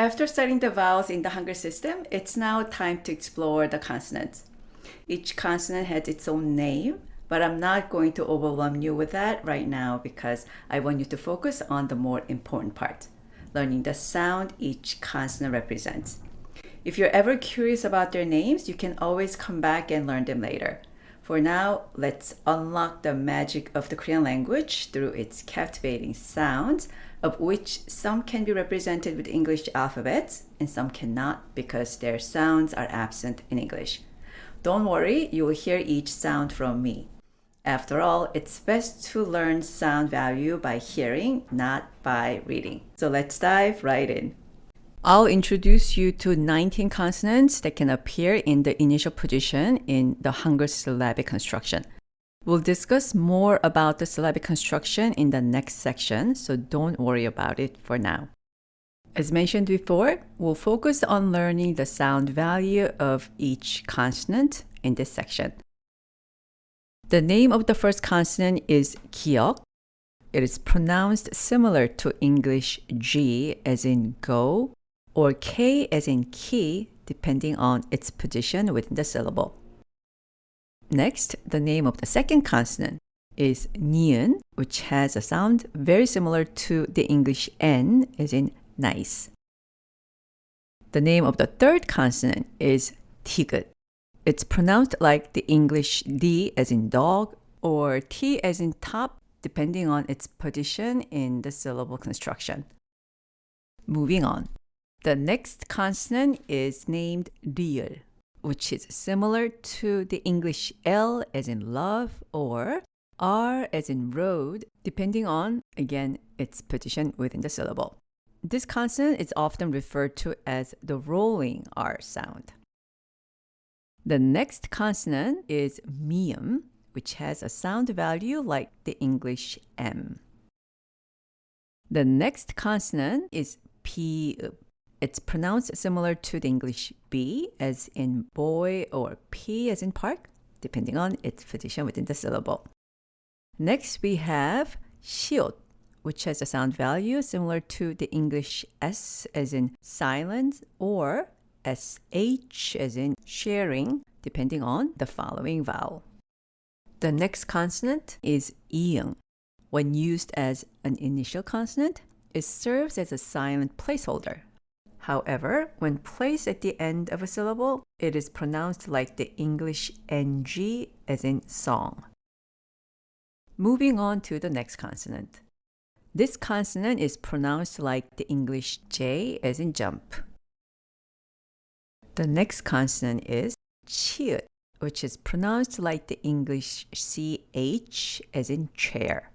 After studying the vowels in the HanGeul system, it's now time to explore the consonants. Each consonant has its own name, but I'm not going to overwhelm you with that right now because I want you to focus on the more important part, learning the sound each consonant represents. If you're ever curious about their names, you can always come back and learn them later. For now, let's unlock the magic of the Korean language through its captivating sounds, of which some can be represented with English alphabets and some cannot because their sounds are absent in English. Don't worry, you will hear each sound from me. After all, it's best to learn sound value by hearing, not by reading. So let's dive right in. I'll introduce you to 19 consonants that can appear in the initial position in the HanGeul syllabic construction. We'll discuss more about the syllabic construction in the next section, so don't worry about it for now. As mentioned before, we'll focus on learning the sound value of each consonant in this section. The name of the first consonant is Geul. It is pronounced similar to English G as in go, or K as in key, depending on its position within the syllable. Next, the name of the second consonant is ni은, which has a sound very similar to the English N as in nice. The name of the third consonant is 디귿. It's pronounced like the English D as in dog or T as in top, depending on its position in the syllable construction. Moving on. The next consonant is named 리을, which is similar to the English L as in love or R as in road, depending on, again, its position within the syllable. This consonant is often referred to as the rolling R sound. The next consonant is 미음, which has a sound value like the English M. The next consonant is 피읍. It's pronounced similar to the English B as in boy or P as in park, depending on its position within the syllable. Next, we have 시옷, which has a sound value similar to the English S as in silence or SH as in sharing, depending on the following vowel. The next consonant is 이응. When used as an initial consonant, it serves as a silent placeholder. However, when placed at the end of a syllable, it is pronounced like the English NG as in song. Moving on to the next consonant. This consonant is pronounced like the English J as in jump. The next consonant is 치읓, which is pronounced like the English CH as in chair.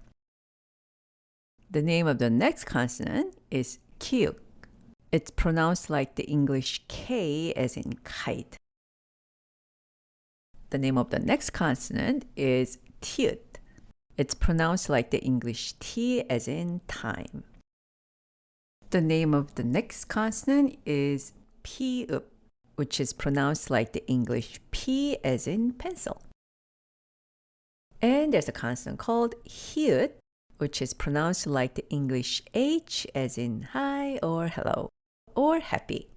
The name of the next consonant is 키읔. It's pronounced like the English K as in kite. The name of the next consonant is 티읕. It's pronounced like the English T as in time. The name of the next consonant is 피읍, which is pronounced like the English P as in pencil. And there's a consonant called 히읗, which is pronounced like the English H as in hi or hello or happy.